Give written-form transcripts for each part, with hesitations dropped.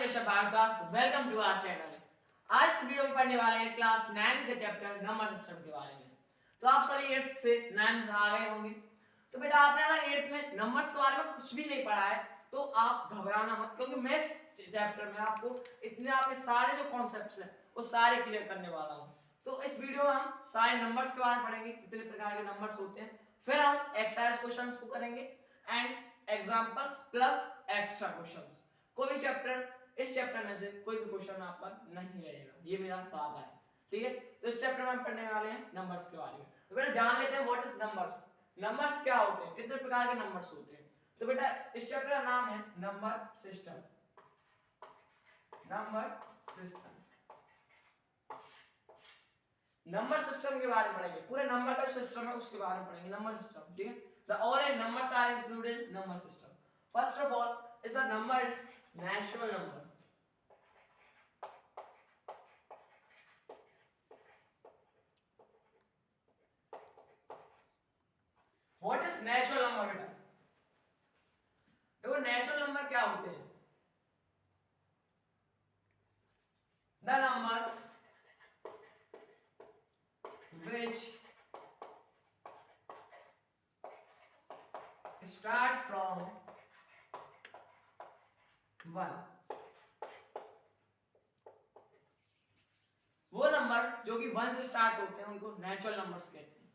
Rishabh Bhardwaj, welcome to our channel. आज इस video में पढ़ने वाले हैं क्लास 9 के चैप्टर नंबर सिस्टम के बारे में। तो आप सभी 8th से 9th आ गए होंगे। तो बेटा आपने अगर 8th में नंबर्स के बारे में कुछ भी नहीं पढ़ा है तो आप घबराना मत, क्योंकि मैं इस चैप्टर में आपको इतने आपके सारे जो कॉन्सेप्ट्स हैं वो सारे क्लियर करने वाला हूँ। तो इस वीडियो में हम सारे नंबर्स के बारे में पढ़ेंगे, कितने प्रकार के नंबर्स होते हैं, फिर हम एक्सरसाइज क्वेश्चंस को करेंगे and examples plus extra questions. कोई भी चैप्टर इस चैप्टर में से कोई भी क्वेश्चन आपका नहीं रहेगा, ये मेरा वादा है, ठीक है। तो इस चैप्टर में हम पढ़ने वाले हैं नंबर्स के बारे में। तो बेटा जान लेते हैं व्हाट इज नंबर्स। नंबर्स क्या होते हैं, कितने प्रकार के नंबर्स होते हैं। तो बेटा इस चैप्टर का नाम है number system. Number system, number system के बारे में पढ़ेंगे, पूरे नंबर का सिस्टम है उसके बारे में पढ़ेंगे, नंबर सिस्टम, ठीक है। The all numbers are included in number system. First of all is the number is natural number. What is natural number बेटा? देखो नेचुरल नंबर क्या होते हैं? The numbers which start from 1। वो नंबर जो कि 1 से स्टार्ट होते हैं उनको नेचुरल नंबर्स कहते हैं।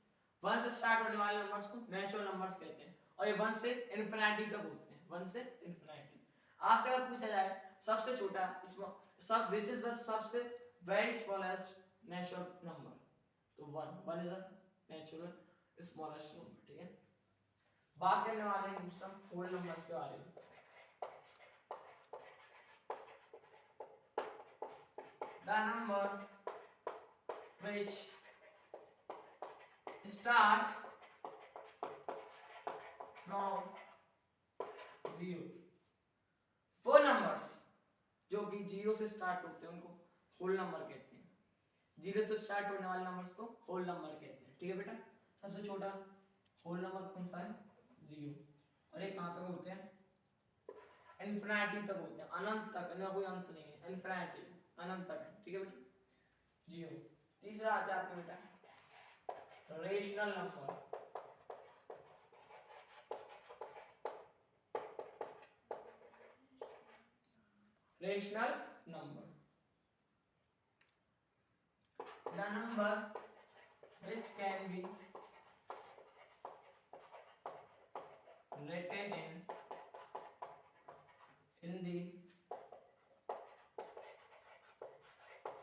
1 से स्टार्ट होने वाले नंबर्स को नेचुरल नंबर्स कहते हैं और ये 1 से इनफिनिटी तक होते हैं, 1 से इनफिनिटी। आपसे अगर पूछा जाए सबसे छोटा सब विच इज द सबसे वेरी स्मॉलेस्ट नेचुरल नंबर, तो 1 is the natural smallest number, ठीक है। बात करने वाले हैं दूसरा होल नंबर्स के बारे में। The number which start from 0। वो नंबर्स जो कि 0 से स्टार्ट होते हैं उनको होल नंबर कहते हैं। 0 से स्टार्ट होने वाले नंबर्स को होल नंबर कहते हैं, ठीक है बेटा। सबसे छोटा होल नंबर कौन सा है? 0। और ये कहां तक होते हैं? इनफिनिटी तक होते हैं, अनंत तक, इनका कोई अंत नहीं है, इनफिनिटी अनंत तक है, ठीक है बेटा। 0। तीसरा आता है आपका बेटा rational number. Rational number, the number which can be written in the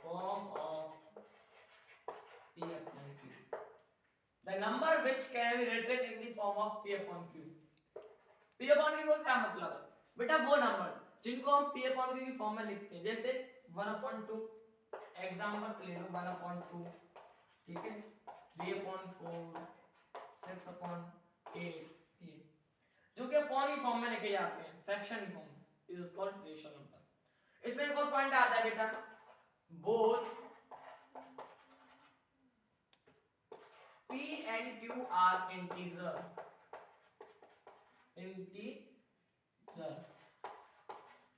form of P upon Q। The number which can be written in the form of P upon Q। P upon Q का क्या मतलब है बेटा? वो number जिनको हम P upon Q की form में लिखते हैं, जैसे 1/2, एग्जांपल ले लो 1/2, ठीक है, 3/4, 6/8, जो कि अपॉन की फॉर्म में लिखे जाते हैं, फ्रैक्शन की फॉर्म में, इज कॉल्ड रेशनल नंबर। इसमें एक और पॉइंट आता है बेटा, both P and Q are integer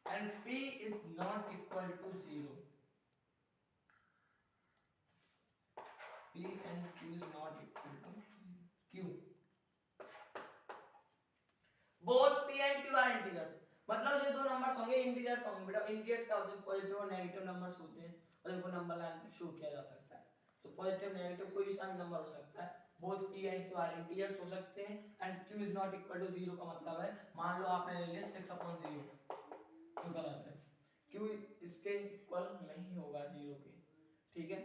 and P is not equal to 0। P and Q is not equal to Q। both P and Q are integers, मतलब जो दो numbers होंगे इंटीजर्स होंगे बेटा। इंटीजर्स का होते हैं पॉजिटिव और नेगेटिव नंबर्स होते हैं और इनको नंबर लाइन पे शो किया जा सकता है। तो पॉजिटिव नेगेटिव कोई भी सा नंबर हो सकता है। both P and Q are integers हो सकते हैं and Q is not equal to 0 का मतलब है, मान लो आपने ले लिया 6/0, तो गलत है, Q इसके इक्वल नहीं होगा 0 के, ठीक है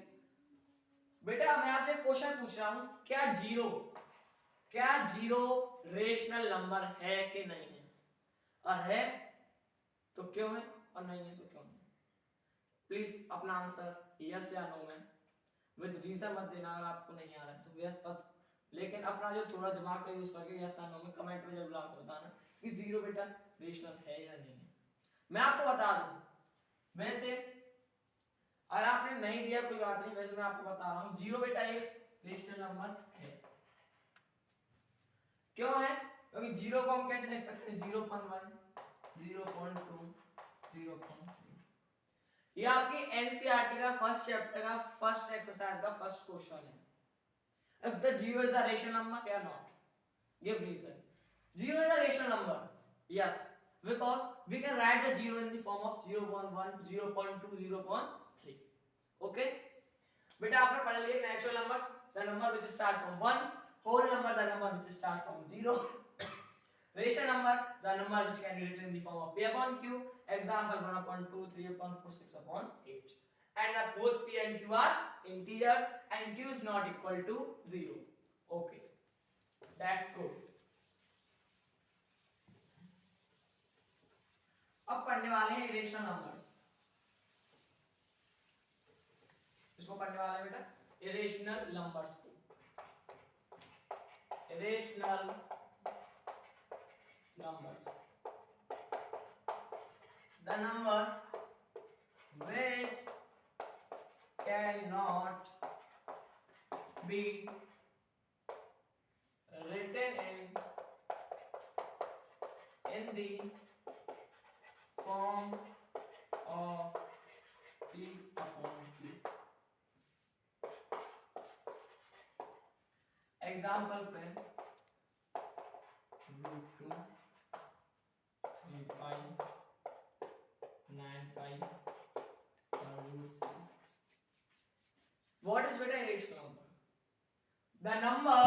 बेटा। मैं आपसे क्वेश्चन पूछ रहा हूं, क्या जीरो रेशनल नंबर है कि नहीं है? और है तो क्यों है और नहीं है तो क्यों नहीं? प्लीज अपना आंसर यस या नो में विद रीजन मत देना, अगर आपको नहीं आ रहा है तो यस मत, लेकिन अपना जो थोड़ा दिमाग का यूज करके यस या नो में कमेंट में जरूर आंसर बताना कि जीरो बेटा रेशनल है या नहीं है। मैं आपको बता दूं, वैसे अगर आपने नहीं दिया कोई बात नहीं, वैसे मैं आपको बता रहा हूं जीरो बेटा एक रेशनल नंबर है। क्यों है? क्योंकि जीरो को हम कैसे लिख सकते हैं? 0.1, 0.2, 0.3, ये आपकी एनसीईआरटी का फर्स्ट चैप्टर का फर्स्ट एक्सरसाइज का फर्स्ट क्वेश्चन है. If the zero is a rational number or not? Give reason. Zero is a rational number. Yes, because we can write the zero in the form of 0.1, 0.2, 0.3. Okay? बेटा आपने पढ़ लिया natural numbers, the number which start from 1, whole number the number which start from 0. Rational number the number which can be written in the form of p upon q. Example 1 upon 2, 3 upon 4, 6 upon 8. And both p and q are integers and q is not equal to 0. Okay, that's good. अब पढ़ने वाले हैं irrational numbers. इसको पढ़ने वाले हैं बेटा irrational numbers को. Irrational numbers, the number which cannot be written in the form of p upon q. Example पे root 2 3 pi 9 pi root 3. What is beta irrational number? The number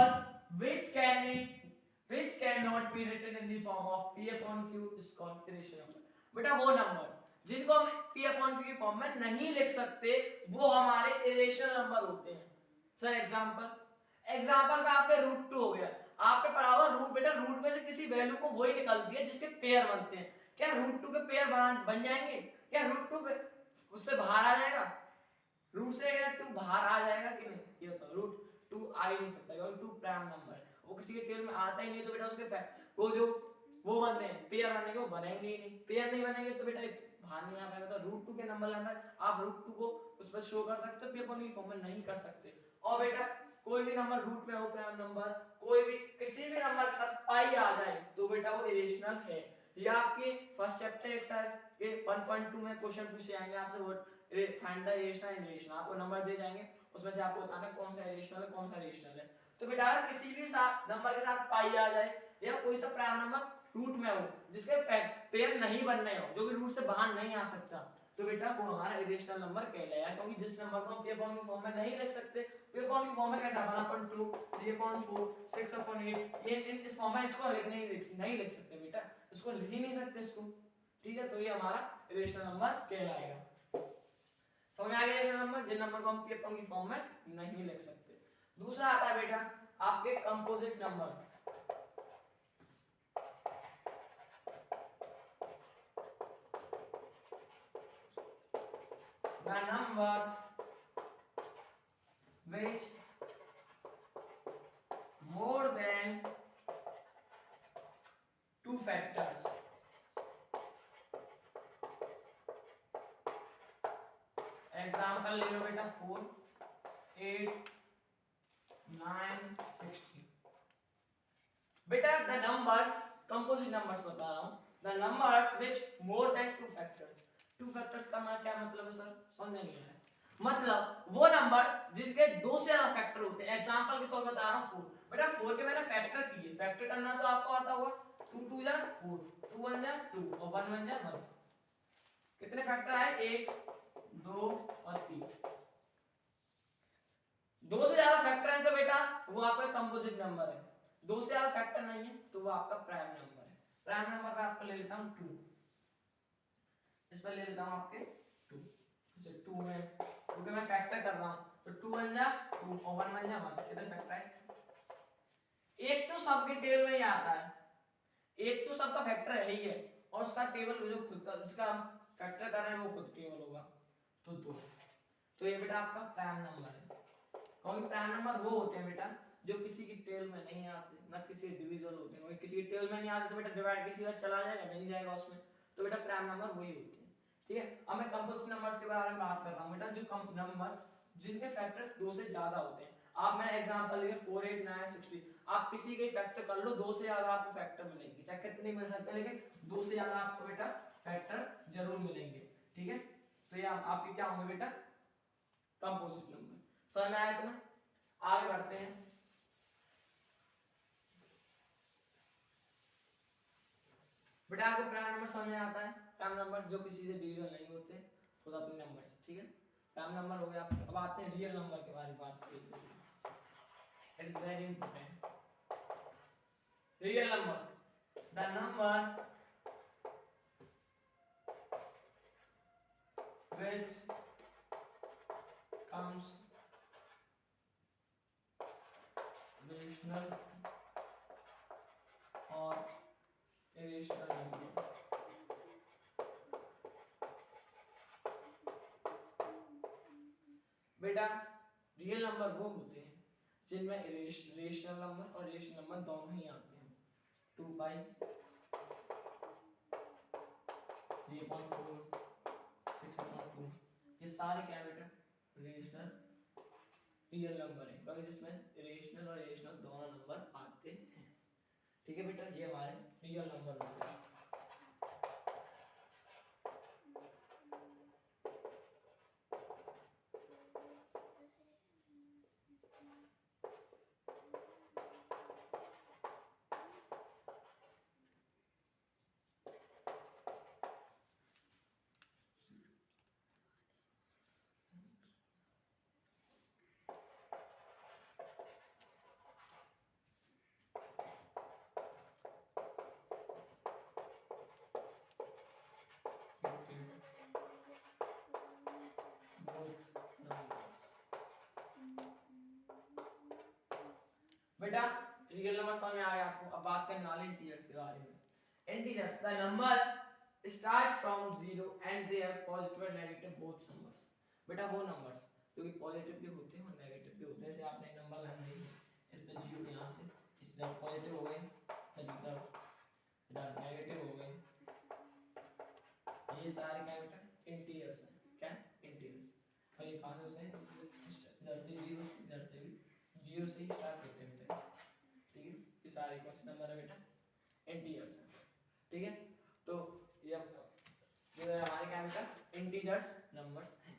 which cannot be written in the form of p upon q is called irrational number. बेटा वो number जिनको हम p upon q की form में नहीं लिख सकते वो हमारे irrational नंबर होते हैं. सर एग्जांपल का आपके रूट 2 हो गया. आपने पढ़ा होगा रूट, बेटा रूट में से किसी वैल्यू को वही निकालती है जिसके पेयर बनते हैं. क्या रूट 2 के पेयर बन जाएंगे? क्या रूट 2 उससे बाहर आ जाएगा? रूट से क्या 2 बाहर आ जाएगा कि नहीं? ये बताओ. रूट 2 आ ही नहीं सकता क्योंकि 2 प्राइम नंबर है. वो किसी के टेबल में आता ही नहीं तो बेटा उसके वो जो वो बनते हैं पेयर बनेंगे वो बनेंगे ही नहीं. पेयर नहीं बनेंगे तो बेटा बाहर नहीं आ पाएगा. तो रूट 2 के नंबर आप रूट 2 को उस पर शो कर सकते हो, पेपर की फॉर्म में नहीं कर सकते. और बेटा कोई भी नंबर रूट में हो प्राइम नंबर, कोई भी किसी भी नंबर के साथ पाई आ जाए तो बेटा वो इरेशनल है. ये आपके फर्स्ट चैप्टर एक्सरसाइज के 1.2 में क्वेश्चन पूछे जाएंगे आपसे. वो find the irrational and irrational आपको नंबर दे जाएंगे, उसमें से आपको बताना कौन सा इरेशनल है कौन सा इरेशनल है. तो बेटा अगर किसी भी नंबर के साथ पाई आ जाए या कोई सा प्राइम नंबर रूट में हो जिसके पेयर नहीं बनने हो, जो कि रूट से बाहर नहीं आ सकता, तो बेटा वो हमारा इरेशनल नंबर कहलाएगा. क्योंकि जिस नंबर को हम p अपॉन q फॉर्म में नहीं लिख सकते, p अपॉन q फॉर्म में कैसा 1/2 3 अपॉन 4 6 अपॉन 8, ये इस फॉर्म में इसको नहीं लिख सकते बेटा, इसको लिख ही नहीं सकते इसको. ठीक है, तो ये हमारा इरेशनल नंबर कहलाएगा. समझ आ गया इरेशनल नंबर जिन नंबर को हम p अपॉन q फॉर्म में नहीं लिख सकते. दूसरा आता है बेटा आपके composite number. The numbers which more than 2 factors. Example ले लो बेटा 4 8 9 16. बेटा the numbers composite numbers बता रहा हूँ. The numbers which more than 2 factors. 2 factors का क्या मतलब है सर? समझ नहीं आया. मतलब वो नंबर जिनके 2 से ज्यादा फैक्टर होते हैं. एग्जांपल के तौर पर बता रहा हूं 4. बेटा 4 के मैंने फैक्टर किए. फैक्टर करना तो आपको आता होगा. 2 2 जा 4, 2 1 जा 2 और 1 1 जा 1. कितने फैक्टर आए? 1 2 और 3. 2 से ज्यादा फैक्टर है तो बेटा वो आपका कंपोजिट नंबर है. 2 से ज्यादा फैक्टर नहीं है तो वो आपका प्राइम नंबर है. प्राइम नंबर पे आपको ले लेता हूं 2. इस पर ले लेता हूं आपके 2. जैसे 2 में क्योंकि मैं फैक्टर कर रहा हूं तो 2 1 जा 2 और 1 1 जा 1. कितने फैक्टर है? एक तो सबके टेबल में ही आता है. एक तो सबका फैक्टर है ही है और उसका टेबल जो खुद का जिसका हम फैक्टर कर रहे हैं वो खुद टेबल होगा तो 2. तो ये बेटा आपका प्राइम नंबर है. क्योंकि प्राइम नंबर वो होते हैं बेटा जो किसी की टेबल में नहीं आते, ना किसी डिविजन होते हैं. किसी की टेबल में नहीं आते तो बेटा डिवाइड किसी का चला जाएगा नहीं जाएगा उसमें. तो बेटा प्राइम नंबर वही होते हैं. ठीक है, अब मैं कंपोजिट नंबर्स के बारे में बात कर रहा हूं बेटा. जो नंबर जिनके फैक्टर 2 से ज्यादा होते हैं. आप मैंने एग्जांपल लिए 4 8 9 16. आप किसी के फैक्टर कर लो 2 से ज्यादा आपको फैक्टर मिलेंगे. चाहे कितने मिल सकते हैं लेकिन 2 से ज्यादा आपको बेटा फैक्टर जरूर मिलेंगे. ठीक है, तो ये आपके क्या होंगे बेटा, कंपोजिट नंबर। समझ में आया इतना? आगे बढ़ते हैं। बेटा आपको प्राइम नंबर समझ में आता है? प्राइम नंबर जो किसी से डिविजन नहीं होते, खुद अपने नंबर से, ठीक है। प्राइम नंबर हो गया। अब आते हैं रियल नंबर के बारे में बात करते हैं। It is very important. Real number, the number which comes rational or irrational number। बेटा रियल नंबर वो होते हैं जिनमें रेशनल नंबर और रेशनल नंबर दोनों ही आते हैं। 2 पाई, 3/4, 6/2, ये सारे क्या है बेटा, रेशनल रियल नंबर है, क्योंकि जिसमें रेशनल और इरेशनल दोनों नंबर आते हैं। ठीक है बेटा, ये हमारे रियल नंबर होते हैं। बेटा रियल नंबर समझ में आ गया आपको। अब बात करने वाले इंटीजर्स के बारे में। Integers, the number start from 0 and they are positive and negative both numbers. बेटा वो नंबर्स जो कि पॉजिटिव भी होते हैं और नेगेटिव भी होते हैं, जैसे आपने नंबर लाइन देखी, इस पे 0 यहां से इस तरफ पॉजिटिव हो गए, इधर नेगेटिव हो गए। ये सारे क्या बेटा, इंटीजर्स हैं। क्या इंटीजर्स? और ये कहां से इधर से 0, इधर से भी 0 से ही स्टार्ट होते हैं बेटा। ठीक है, ये सारे कौन से नंबर है बेटा, इंटीजर्स है। ठीक है, तो ये हमारे क्या बेटा, इंटीजर्स नंबर्स हैं।